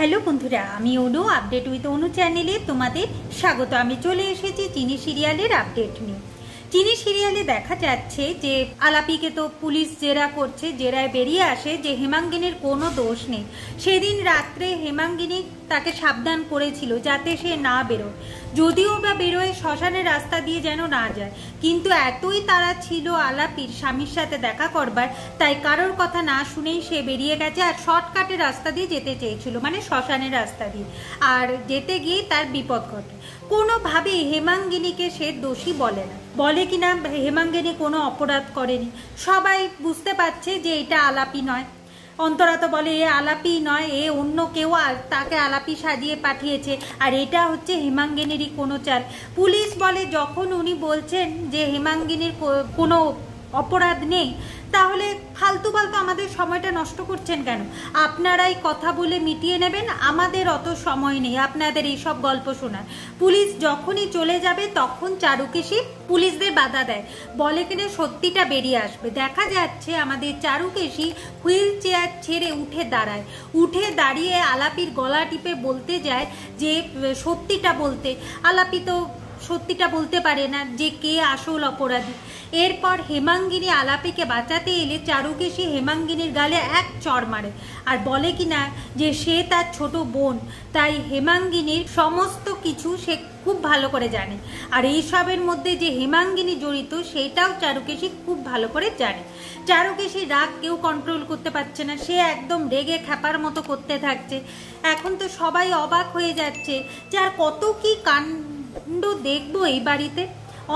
Hello বন্ধুরা, আমি অনু update with অনু চ্যানেলে তোমাদের স্বাগত। আমি চলে এসেছি চিনি সিরিয়ালের আপডেট নিয়ে। চিনি সিরিয়ালে দেখা যাচ্ছে যে আলাপিকে তো পুলিশ জেরা করছে, জেরায় বেরিয়ে আসে যে হেমাঙ্গিনীর কোনো দোষ নেই। সেদিন রাত্রে হেমাঙ্গিনী তাকে সাবধান করেছিল যাতে সে না বেরোয়, যদিও বা বেরোয় শ্মশানের রাস্তা দিয়ে যেন না যায়। কিন্তু এতই তারা ছিল আলাপির স্বামীর সাথে দেখা করবার, তাই কারোর কথা না শুনেই সে বেরিয়ে গেছে আর শর্টকাটের রাস্তা দিয়ে যেতে চেয়েছিল, মানে শ্মশানের রাস্তা দিয়ে। আর যেতে গিয়ে তার বিপদ ঘটে। কোনোভাবেই হেমাঙ্গিনীকে সে দোষী বলে না, বলে কিনা হেমাঙ্গিনী কোনো অপরাধ করেনি। সবাই বুঝতে পারছে যে এটা আলাপি নয়। অন্তরা তো বলে এ আলাপি নয়, এ অন্য কেউ তাকে আলাপি সাজিয়ে পাঠিয়েছে, আর এটা হচ্ছে হেমাঙ্গিনীরই কোনো চাল। পুলিশ বলে যখন উনি বলছেন যে হেমাঙ্গিনীর কোনো অপরাধ নেই, তাহলে ফালতু আমাদের সময়টা নষ্ট করছেন কেন? আপনারাই কথা বলে মিটিয়ে নেবেন, আমাদের অত সময় নেই আপনাদের এইসব গল্প শোনার। পুলিশ যখনই চলে যাবে তখন চারুকেশী পুলিশদের বাধা দেয়, বলে কিনা সত্যিটা বেরিয়ে আসবে। দেখা যাচ্ছে আমাদের চারুকেশী হুইল চেয়ার ছেড়ে উঠে দাঁড়িয়ে আলাপির গলা টিপে বলতে যায় যে সত্যিটা বলতে। আলাপি তো সত্যিটা বলতে পারে না যে কে আসল অপরাধী। এরপর হেমাঙ্গিনী আলাপিকে বাঁচাতে এলে চারুকেশী হেমাঙ্গিনীর গালে এক চড় মারে আর বলে কিনা যে সে তার ছোট বোন, তাই হেমাঙ্গিনীর সমস্ত কিছু সে খুব ভালো করে জানে। আর এইসবের মধ্যে যে হেমাঙ্গিনী জড়িত সেটাও চারুকেশী খুব ভালো করে জানে। চারুকেশীর রাগ কেউ কন্ট্রোল করতে পারছে না, সে একদম রেগে খ্যাপার মতো করতে থাকছে। এখন তো সবাই অবাক হয়ে যাচ্ছে যে আর কত কি কাণ্ড দেখবো এই বাড়িতে।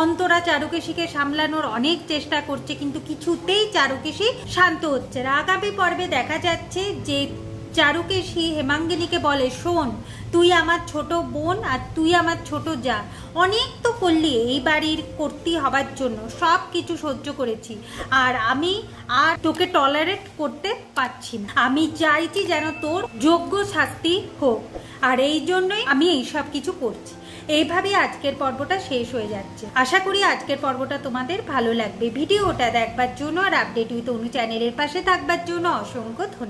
অন্তরা চারুকেশীকে সামলানোর অনেক চেষ্টা করছে, কিন্তু কিছুতেই চারুকেশী শান্ত হচ্ছে না। আগামী পর্বে দেখা যাচ্ছে যে চারুকেশী হেমাঙ্গিনীকে বলে, শোন, তুই আমার ছোট বোন আর তুই আমার ছোট যা, অনেক তো করলি এই বাড়ির কর্ত্রী হবার জন্য, সব কিছু সহ্য করেছি, আর আমি আর তোকে টলারেট করতে পারছি না। আমি চাইছি যেন তোর যোগ্য শাস্তি হোক, আর এই জন্যই আমি এইসব কিছু করছি। এইভাবেই আজকের পর্বটা শেষ হয়ে যাচ্ছে। আশা করি আজকের পর্বটা তোমাদের ভালো লাগবে। ভিডিওটা দেখবার জন্য আর আপডেট উইথ অনু চ্যানেলের পাশে থাকবার জন্য অসংখ্য ধন্যবাদ।